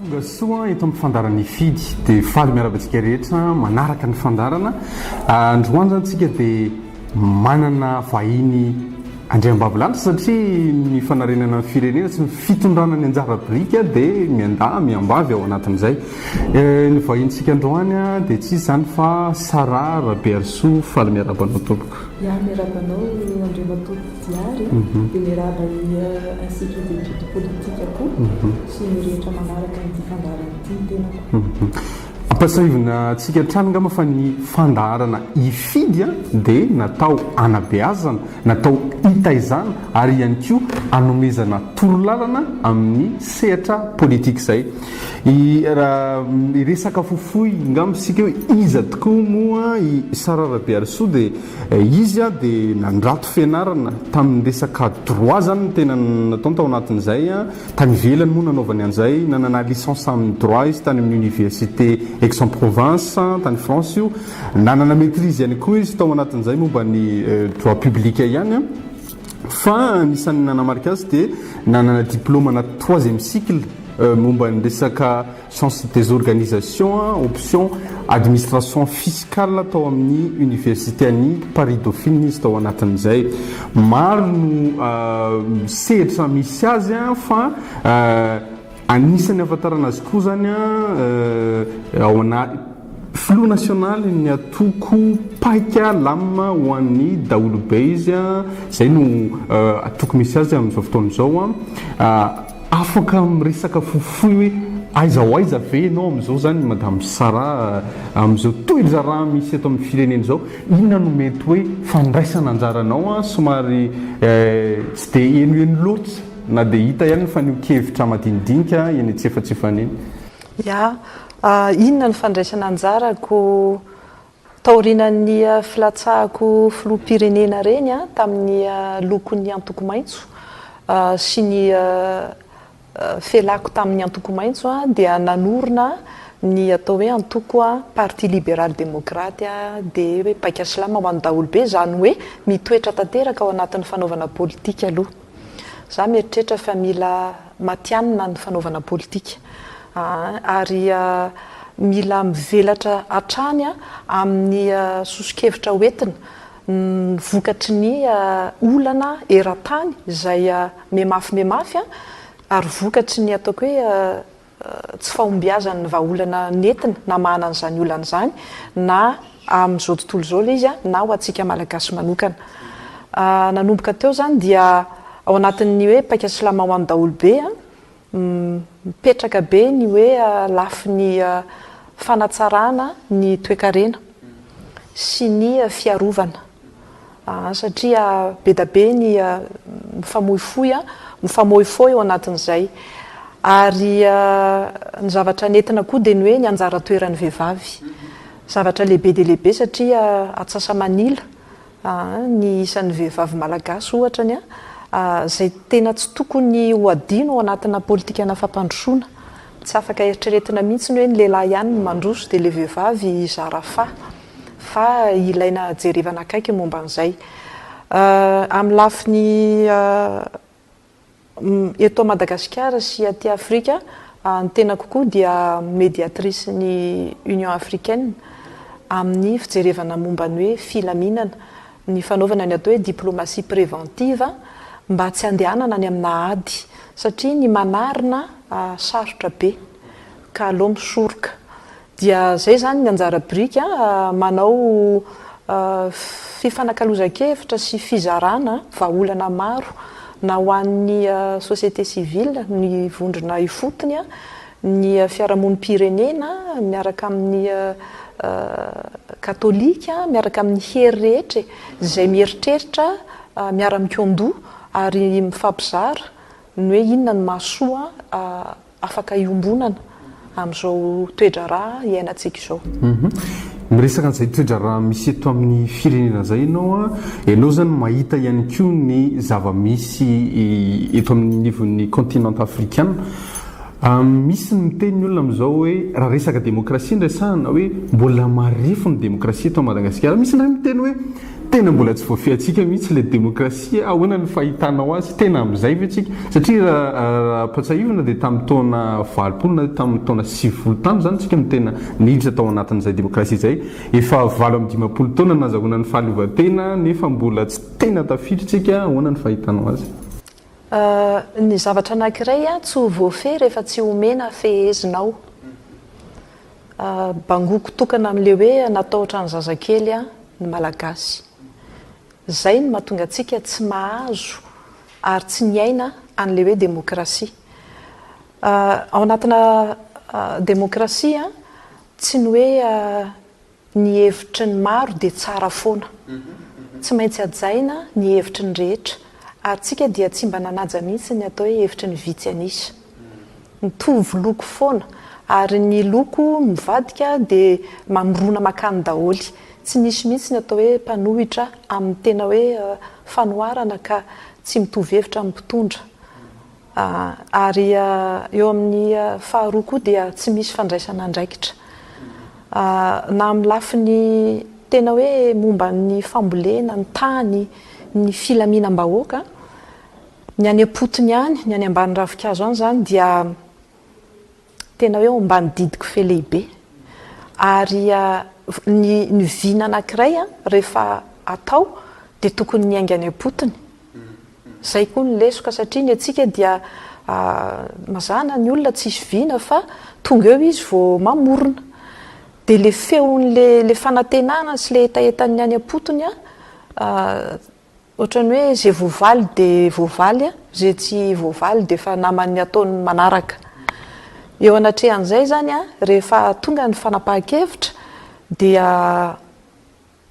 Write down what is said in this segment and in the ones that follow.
Soa eto amin'ny fandarana ifidy dia faly miarabantsika rehetra manaraka ny fandarana. Androany zany tsika dia manana vahiny andriambavilanitra satria ny fanarenana ny firenena sy ny fitondrana ny anjara brika dia miambavy ao anatin'izay. Ny vahintsika androany dia tsy izany fa Saraha Rabearisoa faly miarabanao tompoko. Miarabanao Andriamatoa Diary dia miaraba ainsi que des études politiques koa sy ny rehetra manaraka ny fandarana ity tenako. Ampasahivina tsika trano ngamba fa ny fandarana ifidy dia natao anabeazana, natao hitaizana ary ihany koa anomezana torolalana amin'ny sehatra politika izay. Resaka fofoy ngamba sika hoe iza tokoa moa i Saraha Rabearisoa dia izy dia nandrato fianarana tamin'ny resaka droit zany no tena nataony tao anatin'izay. Tany ivelany moa nanaovany an'izay, nanana licence amin'ny droit izy tany amin'ny université Aix-en-Provence tany France io, nanana maîtrise ihany koa izy tao anatin'izay momba ny droit public ihany. Fa anisan'ny nanamarika azy dia nanana diplôme na 3e cycle momba ny resaka sciences des organisations option administration fiscale tao amin'ny université any Paris Dauphine izy tao anatin'izay. Maro no sehatra misy azy fa anisany ahafantarana azy koa zany ao flou national ny atoko paika lamina ho an'ny daolobe izy izay no atoko misy azy amin'izao fotoan'izao. Afaka miresaka fofoy hoe aiza ho aiza ve ianao amin'izao zany madame Saraha amin'izao toetra raha misy eto amin'ny firenena izao, inona no mety hoe fandraisana anjaranao somary tsy dia enoeno loatra na dia hita ihany fa ny kevitra madinidinika eny tsefatsefany eny. Inona ny fandraisana anjarako taorinan'ny filatsahako filoham-pirenena reny tamin'ny lokon'ny antoko maitso sy ny felako tamin'ny antoko maitso dia nanorina ny atao hoe antoko parti libéral démocrate dia hoe paika silama ho an'ny daolobe, zany hoe mitoetra tanteraka ao anatin'ny fanaovana politika aloha. Za mieritreritra fa mila matianina ny fanaovana politika ary mila mivelatra hatrany amin'ny sosikevitra hoentina ny vokatry ny olana eran-tany izay memafy ary vokatry ny ataoko hoe tsy fahombiazan'ny vahaolana nentina na mahana an'izany olana izany na amin'izao tontolo izao ilay izy na ho antsika malagasy manokana. Nanomboka teo zany dia ao anatin'ny hoe paika silama ho an'ny daolobe mipetraka be ny hoe lafin'ny fanatsarana ny toe-karena sy ny fiarovana satria be da be ny mifamoifoy ao anatin'izay. Ary ny zavatra nentina koa dia ny hoe ny anjara toeran'ny vehivavy, zavatra lehibe dia lehibe satria Atsasa-Manila ny isan'ny vehivavy malagasy ohatrany izay tena tsy tokony ho adino ao anatina politika fampandrosoana. Tsy afaka eritreretina mihitsy hoe ny lehilahy ihany no mandroso dia ilay vehivavy zara fa ilaina jerevana akaiky momba an'izay. Amin'ny lafiny eto Madagascar sy aty Afrika ny tena kokoa dia médiatrice ny Union africaine amin'ny fijerevana momba ny hoe filaminana, ny fanaovana ny atao hoe diplomatie préventive mba tsy handehanana any amina ady satria ny manarina sarotra be ka aloha misoroka. Dia zay zany ny anjara brika manao fifanakaloza-kevitra sy fizarana vahaolana maro na ho an'ny société civile ny vondrona ifotony ny fiarahamonim-pirenena miaraka amin'ny katolika miaraka amin'ny hery rehetra izay mieritreritra miara-mikiondoha ary mifampizara ny hoe inona ny mahasoa afaka iombonana amin'izao toedra raha iainantsika izao. Miresaka an'izay toedra raha misy eto amin'ny firenena izay ianao zany mahita ihany koa ny zava-misy eto amin'ny nivon'ny continent africain. Misy ny miteny olona amin'izao hoe raha resaka demokrasia ndray sahana hoe mbola marifo ny demokrasia eto Madagasikara. Misy ndray miteny hoe tena mbola tsy voafiatsika mihitsy le demokrasia ahoana ny fahitanao azy tena amin'izay ve tsika satria raha patsahivana dia tamin'ny taona 20 na tamin'ny taona 90 tany zany tsika no tena niditra tao anatin'izay demokrasia zay efa 20 taona nazahoana ny fahaleovantena nefa mbola tsy tena tafidritsika ahoana ny fahitanao azy ny zavatra anankiray tsy ho voafehy rehefa tsy omena fehezinao bangoko tokana amin'le hoe natao ohatrany zazakely ny malagasy zay no mahatonga antsika tsy mahazo ary tsy niaina an'le hoe demokrasia ao anatina demokrasia tsy ny hoe ny hevitry ny maro dia tsara foana tsy maintsy ajaina ny hevitry ny rehetra ary tsika dia tsy mba nanaja mihitsy ny atao hoe hevitry ny vitsy anisa mitovy loko foana ary ny loko mivadika dia mamorona makany daholy tsy nisy mihitsy ny atao hoe mpanohitra amin'ny tena hoe fanoharana ka tsy mitovy hevitra amin'ny mpitondra ary eo amin'ny faharoa koa dia tsy misy fandraisana andraikitra na amin'ny lafiny tena hoe momba ny fambolena ny tany ny filaminam-bahoaka ny any ampotony any ny any ambany ravikazo any zany dia tena hoe ombany didiko fe lehibe ary ny vina anankiray rehefa atao dia tokony ny aingany ampotony zay koa ny lesoka satria ny atsika dia mazana ny olona tsisy vina fa tonga eo izy vao mamorona dia le feon'le fanantenana sy le etaetan'ny any ampotony ohatrany hoe zay voavaly dia voavaly zay tsy voavaly dia fa namany ataony manaraka eo anatrehan'izay zany rehefa tonga ny fanapahan-kevitra dia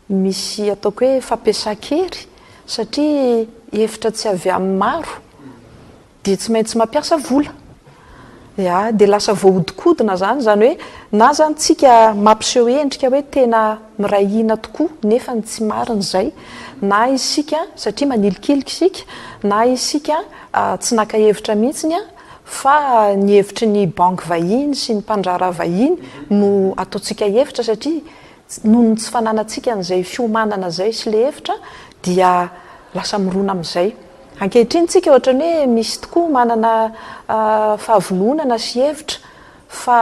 misy ataoko hoe fampiasa-kery satria hevitra tsy avy amin'ny maro dia tsy maintsy mampiasa vola dia lasa voahodikodina zany hoe na zany tsika mampiseho endrika hoe tena mirahina tokoa nefa ny tsy marina izay na isika satria manilikiliky isika na isika tsy naka-hevitra mihitsiny fa ny hevitry ny banky vahiny sy ny mpandrara vahiny no ataontsika hevitra satria noho ny tsy fananantsika n'izay fiomanana zay sy le hevitra dia lasa mirona amin'izay ankehitriny tsika ohatrany hoe misy tokoa manana fahavononana sy hevitra fa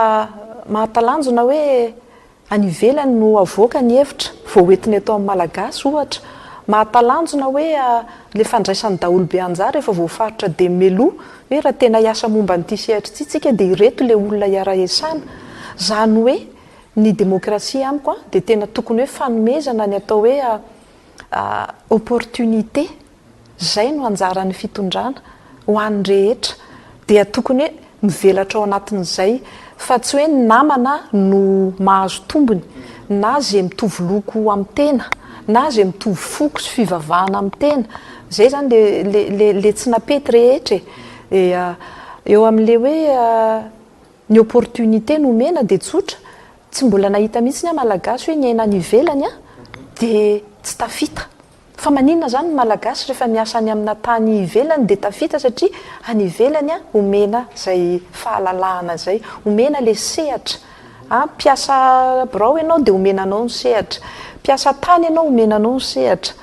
mahatalanjona hoe anivelany no avoaka ny hevitra voaentiny atao amin'ny malagasy ohatra mahatalanjona hoe le fandraisan'ny daolobe anjara rehefa voafaritra dia meloa hoe raha tena hiasa momba nyity sehatra ity tsika dia ireto le olona hiara-esana zany hoe ny demokrasia amiko dia tena tokony hoe fanomezana ny atao hoe opportunité zay no anjaran'ny fitondrana ho an'ny rehetra dia tokony hoe mivelatra ao anatin'izay fa tsy hoe ny namana no mahazo tombony na zay mitovy loko amin'ny tena na zay mitovy foko sy fivavahana amin'ny tena zay zany le tsy napety rehetra eo amin'le hoe ny opportunité no mena dia tsotra tsy mbola nahita mihitsy ny malagasy hoe ny aina any ivelany dia tsy tafita fa maninona zany ny malagasy rehefa miasa any amina tany ivelany dia tafita satria any ivelany omena zay fahalalahana zay omena le sehatra mpiasa birao ianao dia omena anao ny sehatra mpiasa tany ianao omena anao ny sehatra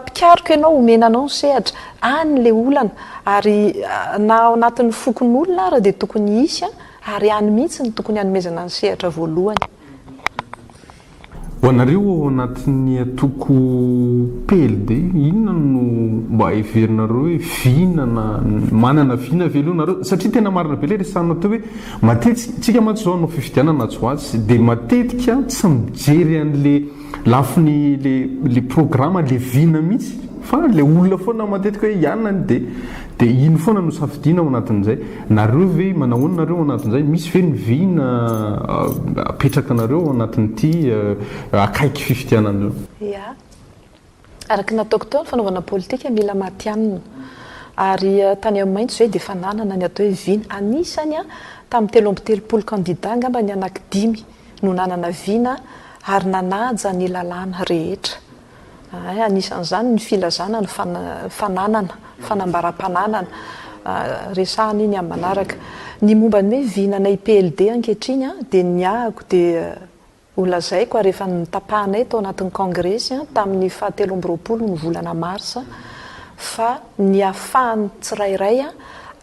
mpikaroka ianao omena anao ny sehatra any le olana ary na ao anatin'ny fokon'olona ara dia tokony isy ary any mihitsy ny tokony hanomezana ny sehatra voalohany ho anareo ao anatin'ny atoko PLD inona no mba heverinareo hoe vinana manana vina velonareo satria tena marina be le resanina teo hoe matetika tsika mantsy zao anao fifidianana tsoatsy dia matetika tsy mijery an'le lafiny le programma le vina mihitsy fa le olona foana matetika hoe ianany dia ino foana no safidiana ao anatin'izay nareo ve manahoana nareo ao anatin'izay misy ve ny vina apetraka nareo ao anatin'ity akaiky fifidiananareo araka nataoko tao ny fanaovana politika mila matianina ary tany amin'ny maintso zay dia efa nanana ny atao hoe vina anisany tamin'ny 3 candidat ngamba ny anaky 5 no nanana vina ary nanaja ny lalàna rehetra anisan'izany ny filazana ny fananana fanambaram-pananana resahana iny amin'ny manaraka ny momba ny hoe vinana IPLD ankehitriny dia niahako dia olazaiko rehefa nitapahanay tao anatin'ny kongresy tamin'ny 2020 ny volana marsa fa ny afahany tsirairay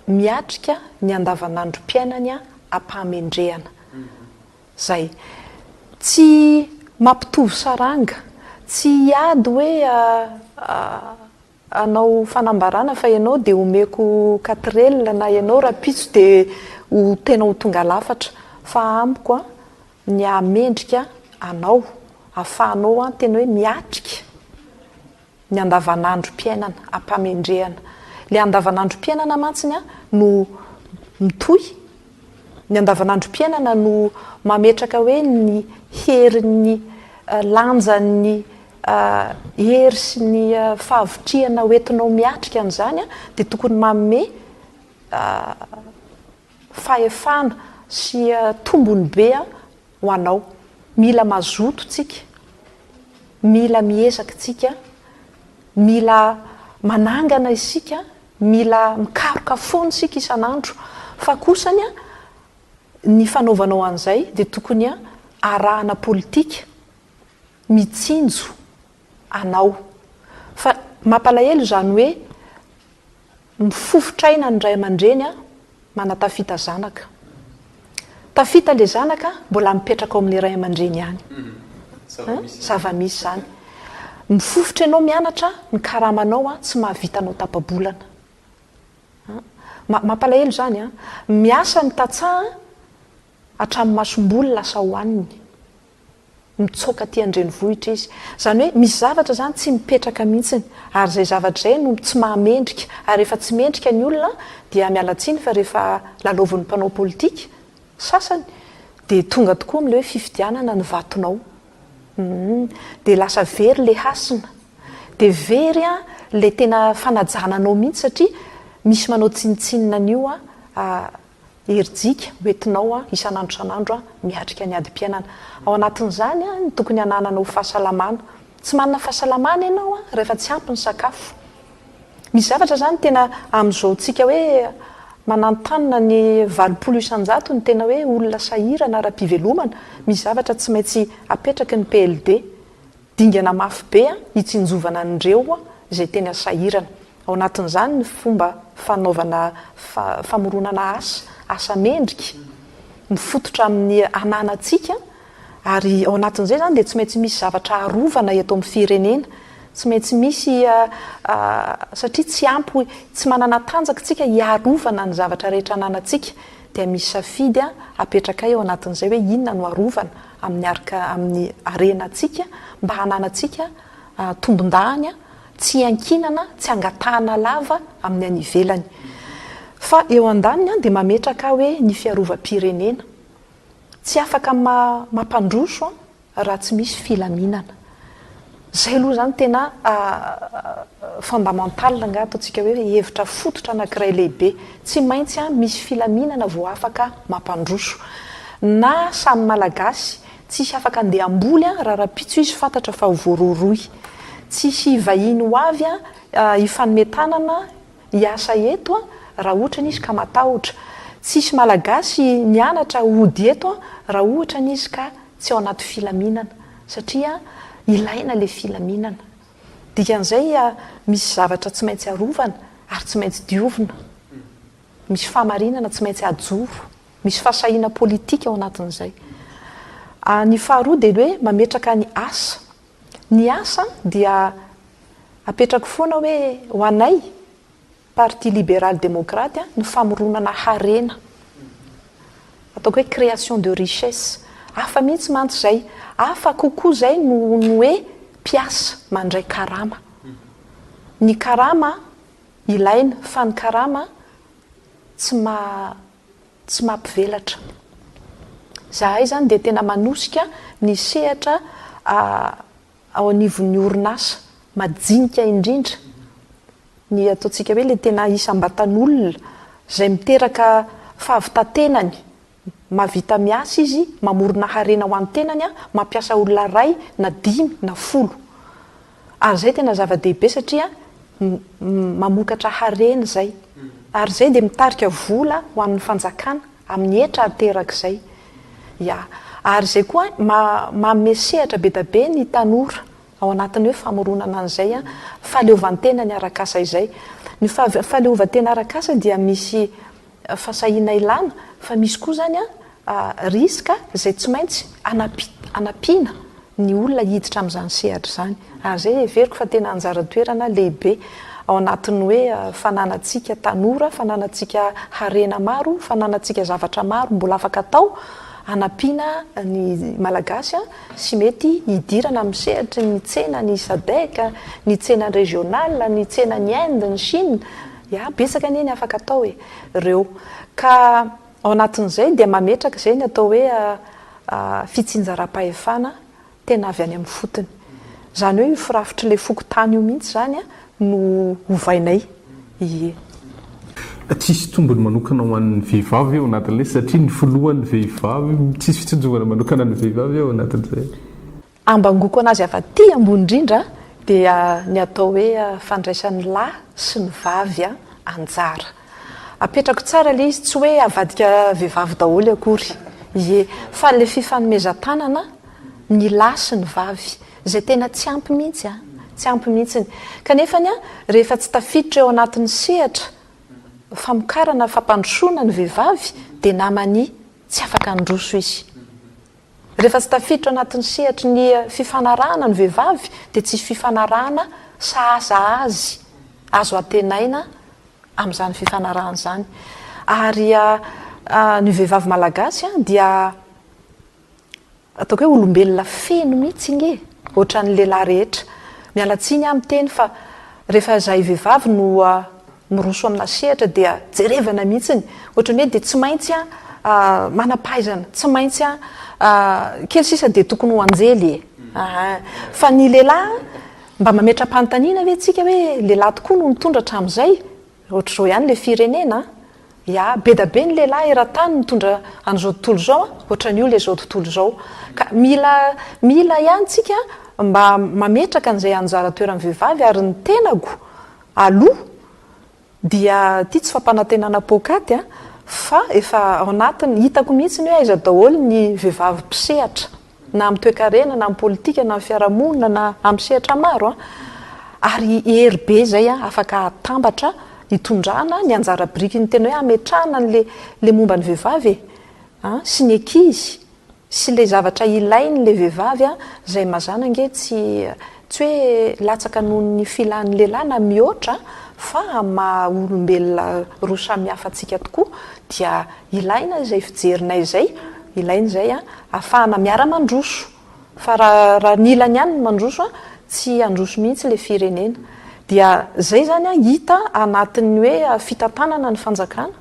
miatrika ny andavanandrom-piainany ampahamendrehana zay tsy mampitovy saranga tsy hiady hoe anao fanambarana fa ianao dia omeko 4 na ianao rapitso dia ho tena ho tonga lafatra fa amiko ny amendrika anao afahanao tena hoe miatrika ny andavanandrom-piainana ampahamendrehana le andavanandrom-piainana mantsiny no mitoy ny andavanandrom-piainana no mametraka hoe ny herin'ny lanjan'ny hery sy ny fahavitriana hoentinao miatrika an'izany dia tokony manome fahefana sy tombony be ho anao mila mazoto tsika mila miezaka tsika mila manangana isika mila mikaroka foana isika isan'andro fa kosany ny fanaovanao an'izay dia tokony arahana politika mitsinjo anao fa mampalahelo izany hoe mifofotraina ny ray aman-dreny manatafita zanaka tafita le zanaka mbola mipetraka ao amin'le ray aman-dreny ihany zava-misy zany mifofotra ianao mianatra ny karamanao tsy mahavitanao tapabolana mampalahelo zany miasa ny tatsaha hatramin'ny masom-boly lasa hoaniny mitsoka ty andrenivohitra izy zany hoe misy zavatra zany tsy mipetraka mihitsiny ary zay zavatra zay no tsy mahamendrika ary rehefa tsy mendrika ny olona dia mialatsiny fa rehefa lalaovan'ny mpanao politika sasany dia tonga tokoa am'le hoe fifidianana ny vatonao dia lasa very le hasina dia very le tena fanajananao mihitsy satria misy manao tsinitsinina an'io herijika hoentinao isan'andro san'andro miatrika ny ady-piainana ao anatin'izany ny tokony hanananao fahasalamana tsy manana fahasalamana ianao rehefa tsy ampy ny sakafo misy zavatra zany tena amin'izao tsika hoe manantanina ny 20 isanjato ny tena hoe olona sahirana ara-pivelomana misy zavatra tsy maintsy apetraka ny PLD dingana mafy be hitsinjovana an'ireo izay tena sahirana ao anatin'izany ny fomba fanaovana famoronana asa mendrika mifototra amin'ny ananatsika ary ao anatin'izay zany dia tsy maintsy misy zavatra arovana eto amin'ny firenena tsy maintsy misy satria tsy ampy tsy manana tanjaka tsika hiarovana ny zavatra rehetra ananatsika dia misy safidy apetraka eo anatin'izay hoe inona no arovana amin'ny arenatsika mba hananatsika tombondahany tsy ankinana tsy angatahana lava amin'ny any ivelany fa eo andaniny dia mametraka hoe ny fiarovam-pirenena tsy afaka mampandroso raha tsy misy filaminana zay aloha zany tena fondamental nga ataontsika hoe hevitra fototra anankiray lehibe tsy maintsy misy filaminana vao afaka mampandroso na samy malagasy tsisy afaka andeha amboly raha rapitso izy fantatra fa voaroroy tsisy vahiny ho avy ifanometanana hiasa eto raha ohatra n'izy ka matahotra tsisy malagasy nianatra ody eto raha ohatra n'izy ka tsy ao anaty filaminana satria ilaina le filaminana dikan'izay misy zavatra tsy maintsy arovana ary tsy maintsy diovina misy fahamarinana tsy maintsy ajoro misy fahasahiana politika ao anatin'izay ny faharoa dia hoe mametraka ny asa dia apetraka foana hoe ho anay parti libéral démocrate ny famoronana harena ataoko hoe création de richesse hafa mihitsy mantsy zay hafa kokoa zay no hoe mpiasa mandray karama ny karama ilaina fa ny karama tsy mampivelatra zahay zany dia tena manosika ny sehatra ao anivon'ny orinasa majinika indrindra ny ataontsika hoe le tena isam-batan'olona zay miteraka fahavitatenany mavita miasa izy mamorona harena ho an-tenany mampiasa olona ray na 5 na 10 ary zay tena zava-dehibe satria mamokatra harena zay ary zay dia mitarika vola ho an'ny fanjakana amin'ny hetra aterak'izay ary zay koa mamesehatra be dabe ny tanora ao anatin'ny hoe famoronana an'izay a faleovantena ny arakasa izay ny faleovantena arakasa dia misy fasahiana ilana fa misy koa zany a riska zay tsy maintsy anapiana ny olona hiditra amin'izany sehatra zany ary zay everiko fa tena anjara-toerana lehibe ao anatin'ny hoe fananatsika tanora fananatsika harena maro fananatsika zavatra maro mbola afaka atao anapiana ny malagasy sy mety hidirana amin'ny sehatra ny tsena ny sadeka ny tsena régional ny tsena ny Inde ny Chine betsaka ny eny afaka atao reo ka ao anatin'izay dia mametraka izay ny atao hoe fitsinjaram-pahefana tena avy any amin'ny fotony zany hoe firafitra le fokotany io mihitsy zany no hovainay tsisy tombony manokana ho an'ny vehivavy eo anatin'ilay satria ny folohan'ny vehivavy tsisy fitsonjovana manokana ny vehivavy eo anatin'izay ambangoko anazy afa-ty ambony indrindra dia ny atao hoe fandraisan'ny lahy sy ny vavy anjara apetrako tsara le izy tsy hoe avadika vehivavy daholo akory fa le fifanomezan-tanana ny lahy sy ny vavy zay tena tsy ampy mihitsy tsy ampy mihitsiny kanefany rehefa tsy tafiditra eo anatin'ny sehatra famokarana fampandrosoana ny vehivavy dia namany tsy afaka androso izy rehefa tsy tafiditra anatin'ny sehatra ny fifanarahana ny vehivavy dia tsisy fifanarahana sahaza azy azo atenaina amin'izany fifanarahana zany ary ny vehivavy malagasy dia ataoko hoe olombelona feno mihitsy inge ohatran'ny lehilahy rehetra mialatsiny amin'ny teny fa rehefa zahay vehivavy no miroso amina sehatra dia jerevana mihitsiny ohatrany hoe dia tsy maintsy manampahaizana tsy maintsy kely sisa dia tokony ho anjely fa ny lehilahy mba mametra-panontaniana ve tsika hoe lehilahy tokoa no mitondra hatramin'izay ohatr'izao ihany le firenena be da be ny lehilahy eran-tany mitondra an'izao tontolo zao ohatran'io le zao tontolo zao ka mila ihany tsika mba mametraka an'izay anjara-toeran'ny vehivavy ary ny tenako aloha dia tia tsy fampanantenana pokaty fa efa ao anatiny hitako mihitsy ny hoe aiza daholo ny vehivavy mpisehatra na amin'ny toe-karena na amin'ny politika na amin'ny fiarahamonina na amin'ny sehatra maro ary hery be zay afaka atambatra hitondrana ny anjara-biriky ny tena hoe ametrahana le momba ny vehivavy sy ny ankizy sy le zavatra ilainy le vehivavy zay mazana nge tsy hoe latsaka noho ny filan'ny lehilahy na mihoatra fa maha olombelona roa samihafa atsika tokoa dia ilaina izay fijerinay zay ilaina zay ahafahana miara-mandroso fa raha ny ilany ihany ny mandroso tsy androso mihitsy le firenena dia zay zany hita anatin'ny hoe fitantanana ny fanjakana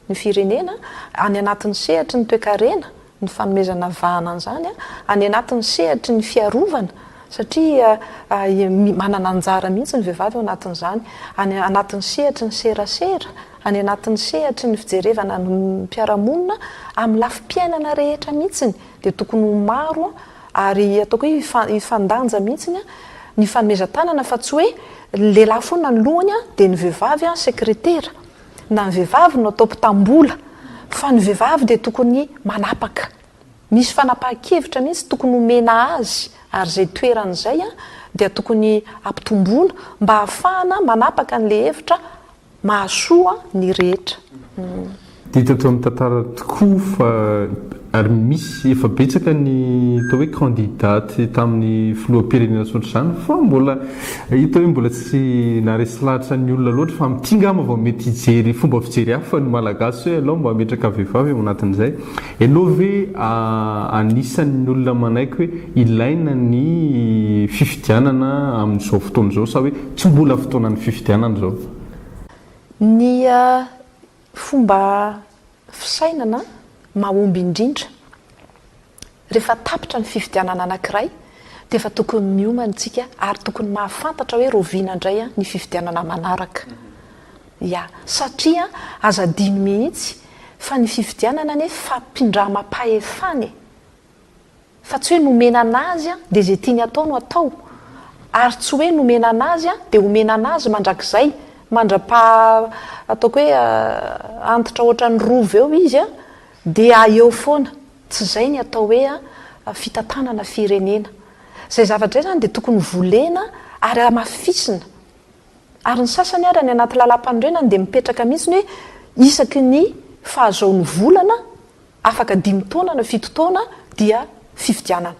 ny firenena any anatin'ny sehatry ny toe-karena ny fanomezana vahana an'izany any anatin'ny sehatry ny fiarovana satria manana anjara mihitsy ny vehivavy ao anatin'izany any anatin'ny sehatry ny serasera any anatin'ny sehatry ny fijerevana ny mpiaramonina amin'ny lafi-piainana rehetra mihitsiny dia tokony ho maro ary ataoko hoe hifandanja mihitsiny ny fanomezan-tanana fa tsy hoe lehilahy foana ny lohany dia ny vehivavy sekretera na ny vehivavy no atao mpitambola fa ny vehivavy dia tokony manapaka misy fanapahan-kevitra mihitsy tokony homena azy ary zay toeran'izay dia tokony ampitomboana mba hahafahana manapaka an'le hevitra mahasoa ny rehetra dia tato amin'ny tantara tokoa fa ary misy efa betsaka ny atao hoe candidaty tamin'ny filoham-pirenena sotr'izany fa mbola hita hoe mbola tsy naresy lahatra ny olona loatra fa mitingama vao mety hijery fomba fijery hafa ny malagasy hoe alao mba hametraka vehivavy ao anatin'izay ianao ve anisan'ny olona manaiky hoe ilaina ny fifidianana amin'izao fotoana izao sa hoe tsy mbola fotoanan'ny fifidianana izao ny fomba fisainana mahomby indrindra rehefa tapitra ny fifidianana anankiray dia efa tokony miomana tsika ary tokony mahafantatra hoe roviana indray ny fifidianana manaraka satria azadino mihitsy fa ny fifidianana ane fampindramam-pahefany fa tsy hoe nomena anazy dia zay tiany atao no atao ary tsy hoe nomena anazy dia homena anazy mandrakizay ataoko hoe antitra ohatran'ny rova eo izy dia eo foana tsy zay ny atao hoe fitantanana firenena. Zay zavatra zany dia tokony volena ary amafisina. Ary ny sasany ary ny anaty lalam-pandrenany dia mipetraka mihitsy hoe isaky ny fahazaony volana afaka 5 taona na 7 taona dia fifidianana.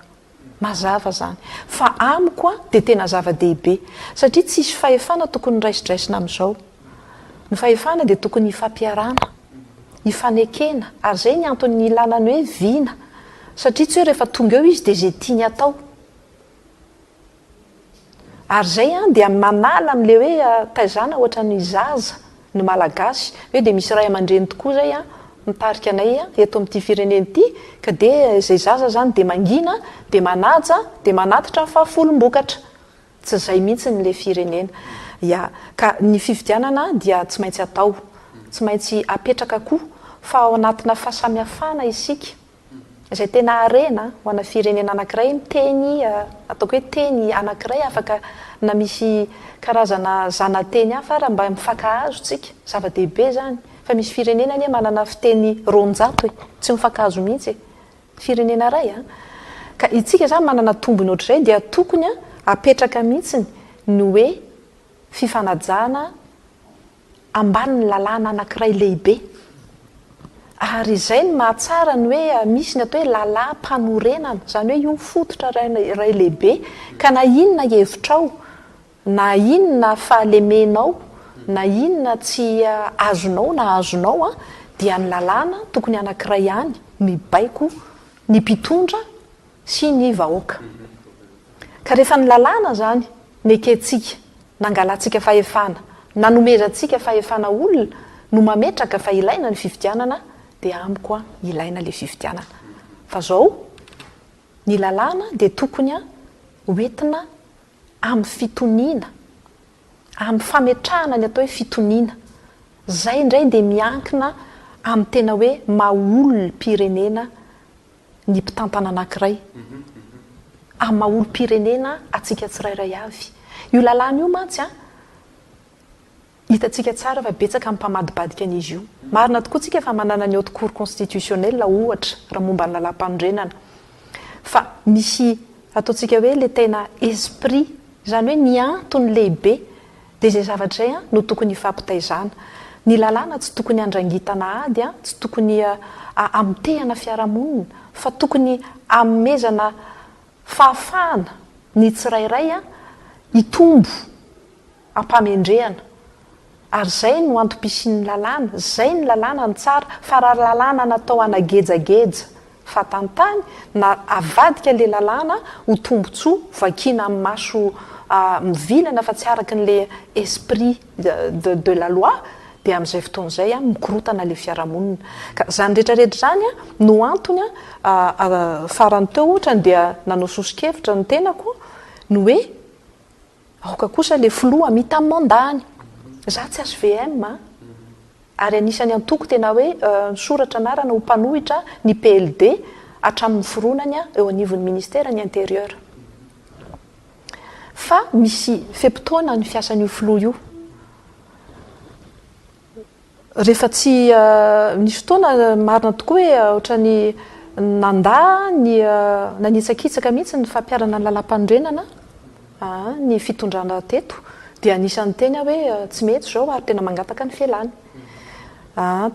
Mazava zany. Fa amiko dia tena zava-dehibe satria tsisy fahefana tokony raisidraisina amin'izao. Ny fahefana dia tokony hifampiarana, hifanekena, ary zay ny antony ilanany hoe viana. Satria tsy hoe rehefa tonga eo izy dia zay tiany atao. Ary zay dia manala amin'le hoe taizana ohatra ny zaza ny malagasy hoe dia misy ray aman-dreny tokoa zay mitarika anay eto amin'ity fireneny ity ka dia zay zaza zany dia mangina dia manaja dia manatitra ny fahafolom-bokatra. Tsy zay mihitsy n'le firenena. Ka ny fifidianana dia tsy maintsy atao, tsy maintsy apetraka koa fa ao anatina fahasamihafana isika. Izay tena arena ho ana firenena anankiray miteny ataoko hoe teny anankiray afaka na misy karazana zanateny hafa raha mba mifankahazo tsika. Zava-dehibe zany. Fa misy firenena ny manana fiteny roanjato tsy mifankahazo mihitsy firenena ray ka itsika zany manana tombony ohatr'izay dia tokony apetraka mihitsy ny hoe fifanajana ambany ny lalàna anankiray lehibe. Ary izay ny mahatsara ny hoe misy ny atao hoe lalàm-panorenana zany hoe io fototra ray lehibe ka na inona hevitrao na inona fahalemenao na inona tsy azonao na azonao dia ny lalàna tokony anankiray ihany mibaiko ny mpitondra sy ny vahoaka. Ka rehefa ny lalàna zany nekentsika nangalantsika fahefana nanomezantsika fahefana olona no mametraka fa ilaina ny fifidianana dia amiko ilaina le fifidianana. Fa zao ny lalàna dia tokony hoentina amin'ny fitoniana, amin'ny fametrahana ny atao hoe fitoniana. Zay indray dia miankina amin'ny tena hoe maha-olom-pirenena ny mpitantana anankiray. Amin'ny maha-olom-pirenena atsika tsirairay avy. Io lalàna io mantsy hitantsika tsara fa betsaka amin'ny mpamadibadika an'izy io. Marina tokoa tsika fa manana ny haute cour constitutionnelle ohatra raha momba ny lalam-pandrenana. Fa misy ataontsika hoe le tena esprit zany hoe ny antony lehibe dia izay zavatra izay no tokony hifampitaizana. Ny lalàna tsy tokony handrangitana ady tsy tokony amitehana fiarahamonina fa tokony amezana fahafahana ny tsirairay hitombo ampamendrehana. Ary zay no antom-pisian'ny lalàna, zay ny lalàna ny tsara. Fa raha lalàna natao anagejageja fatantany na avadika le lalàna ho tombotsoa vakiana amin'ny maso mivilana fa tsy araka n'le esprit de la loi dia amin'izay fotoan'izay mikorotana le fiarahamonina. Ka zany rehetrarehetra zany no antony farany teo ohatrany dia nanao sosokevitra ny tenako no hoe aoka kosa le filoha mita amin'ny mandany. Za tsy SVM ary anisany antoko tena hoe soratra anarana ho mpanohitra ny PLD hatramin'ny fironany eo anivon'ny ministera ny intérieur. Fa misy fempotoana ny fiasan'io filoha io. Rehefa tsy misy fotoana marina tokoa hoe ohatrany nandà ny nanitsakitsaka mihitsy ny fampiarana ny lalam-pandrenana ny fitondrana teto dia anisan'ny tena hoe tsy mety zao ary tena mangataka ny fialany.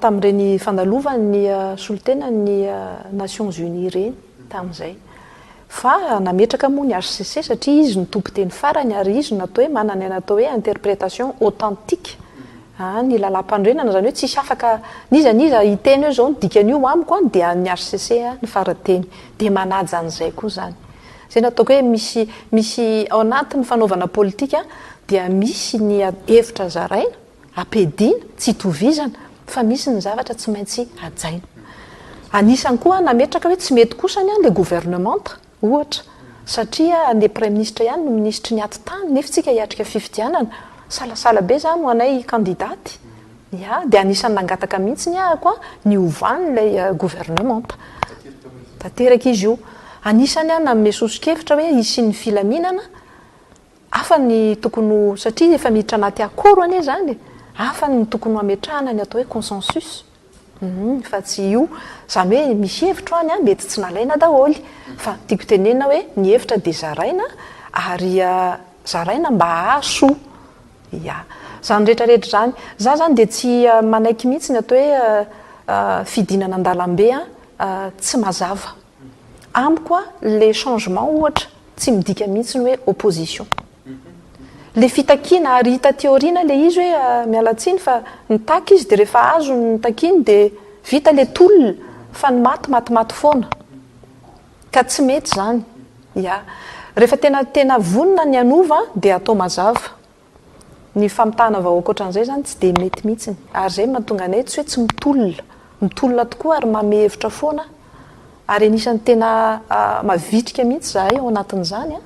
Tamin'ireny fandalovany solotena ny Nations Unies ireny tamin'izay. Fa nametraka moa ny HCC satria izy ny tompo-teny farany ary izy natao hoe manana ny atao hoe interprétation authentique ny lalam-pandrenana zany hoe tsisy afaka niza hiteny hoe zao ny dikan'io amiko dia ny HCC ny farateny dia manaja an'izay koa zany. Zay nataoko hoe misy ao anatin'ny fanaovana politika dia misy ny hevitra zaraina ampediana tsy tovizana fa misy ny zavatra tsy maintsy ajaina. Anisany koa nametraka hoe tsy mety kosany le gouvernemanta ohatra satria le premier ministre ihany no ministre ny aty-tany nefa tsika hiatrika fifidianana salasala be zany ho anay kandidaty dia anisany nangataka mihitsy ny ahako ny ovan'ilay gouvernemanta tanteraka izy io. Anisany nanome sosokevitra hoe isian'ny filaminana hafa ny tokony satria efa miditra anaty akoro anie zany hafa ny tokony hametrahana ny atao hoe consensus fa tsy io zany hoe misy hevitra any a mety tsy nalaina daholy fa tiako tenena hoe ny hevitra de zaraina ary zaraina mba ahasoa ya zany rehetrarehetra zany za zany de tsy manaiky mihitsy ny atao hoe fidinana an-dalambe tsy mazava amiko a le changement ohatra tsy midika mihitsy ny hoe opposition le fitakiana ary hita teoriana le izy hoe mialatsiny fa nitaky izy de rehefa azo nitakiny de vita le tolona fa ny maty foana ka tsy mety zany ya rehefa tena vonina ny anova de atao mazava ny famitahana vahoaka ohatran'izay zany tsy de mety mihitsiny ary zay mahatonga anay tsy hoe tsy mitolona tokoa ary mame hevitra foana ary anisan'ny tena mavitrika mihitsy zahay ao anatin'izany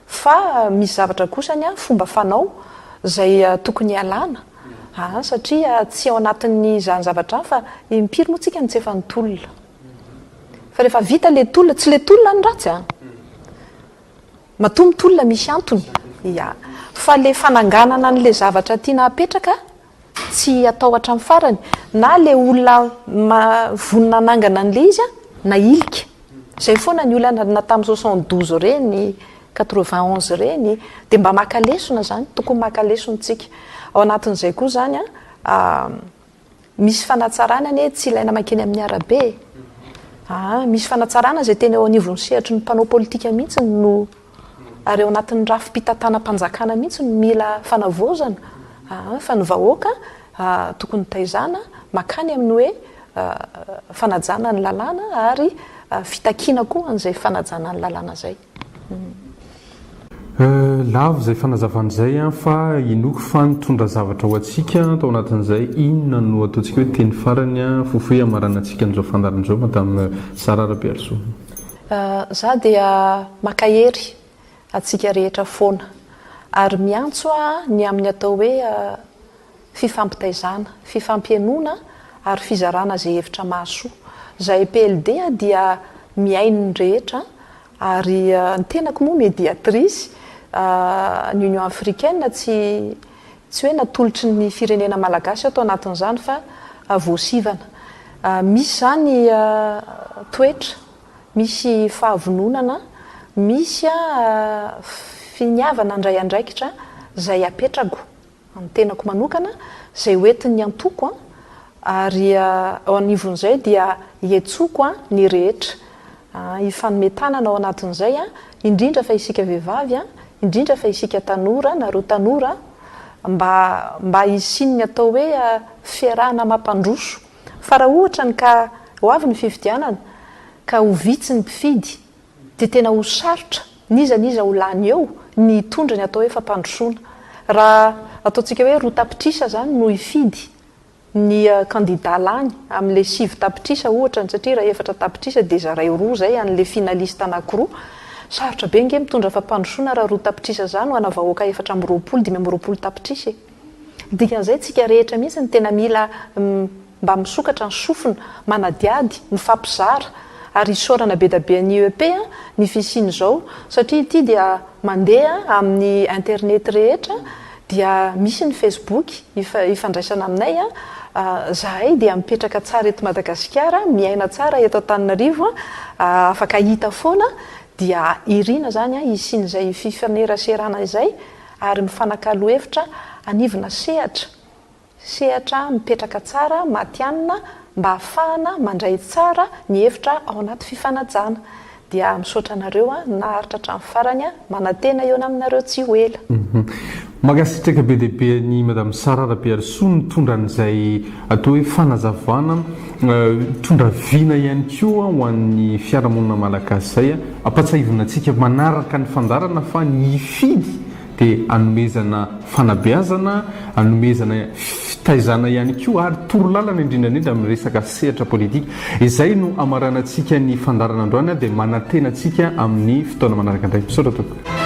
fa misy zavatra kosany fomba fanao zay tokony alana satria tsy ao anatin'ny zany zavatra fa impiry moa tsika ny tsy efa nitolona fa rehefa vita le tolona tsy le tolona ny ratsy matoa mitolona misy antony ya fa le fananganana n'le zavatra tiana apetraka tsy atao hatramin'ny farany na le olona vonina nangana an'le izy na ilika zay foana ny olona na tamin'ny 72 reny 91 reny de mba makalesona zany tokony makalesontsika ao anatin'izay koa zany misy fanatsarana ny tsy ilaina makeny amin'ny arabe misy fanatsarana zay tena eo anivon'ny sehatry ny mpanao politika mihitsy no ary eo anatin'ny rafi-pitantanam-panjakana mihitsy no mila fanavozana fa ny vahoaka tokony taizana makany amin'ny hoe fanajana ny lalàna ary fitakiana koa an'izay fanajana ny lalàna zay lavo zay fanazavan'izay fa inoko fa nitondra zavatra ho atsika tao anatin'izay inona no ataontsika hoe teny farany fofoe amarana atsika n'izao fandaran'izao madame Saraha Rabearisoa za dia makahery atsika rehetra foana ary miantso ny amin'ny atao hoe fifampitaizana fifampianona ary fizarana zay hevitra mahasoa zay PLD dia miaino ny rehetra ary ny tenako moa médiatrice ny Union africaine tsy hoe natolotry ny firenena malagasy atao anatin'izany fa voasivana misy zany toetra misy fahavononana misy finiavana ndray andraikitra zay apetrako ny tenako manokana zay hoentin'ny antoko ary ao anivon'izay dia ietsoko ny rehetra ifanometanana ao anatin'izay indrindra fa isika vehivavy indrindra fa isika tanora nareo tanora mba isinny atao hoe fiarahana mampandroso fa raha ohatra ny ka ho avy ny fifidianana ka ho vitsy ny mpifidy de tena ho sarotra nizaniza ho lany eo ny hitondra ny atao hoe fampandrosoana raha ataontsika hoe roa tapitrisa zany no hifidy ny candidat lany amin'le 6 tapitrisa ohatra satria raha 4 tapitrisa de zaray roa zay an'le finaliste anankiroa sarotra be nge mitondra fampandrosoana raha roa tapitrisa zany ho ana vahoaka 420 tapitrisa dikan'izay tsika rehetra mihitsy ny tena mila mba misokatra ny sofina manadiady ny fampizara ary isorana be dabe ny IEP ny fisiny zao satria ity dia mandeha amin'ny internet rehetra dia misy ny Facebook ifandraisana aminay zahay dia mipetraka tsara eto Madagasikara miaina tsara eto Antananarivo afaka hita foana dia irina zany isiny zay fifaneraserana izay ary mifanakalo hevitra anivona sehatra mipetraka tsara matianina mba ahafahana mandray tsara ny hevitra ao anaty fifanajana dia misaotra anareo naharitra hatramin'ny farany manantena eo aminareo tsy ho ela magasitraka be dehibe ny madame Saraha Rabearisoa nitondra an'izay atao hoe fanazavana tondra viana ihany koa ho an'ny fiarahamonina malagasy zay ampatsahivina antsika manaraka ny fandarana fa ny ifidy dia anomezana fanabeazana anomezana fitaizana ihany koa ary torolalana indrindrandrindra amin'ny resaka sehatra politika izay no amaranantsika ny fandarana androany dia manantena antsika amin'ny fotoana manaraka indray misaotra tompoko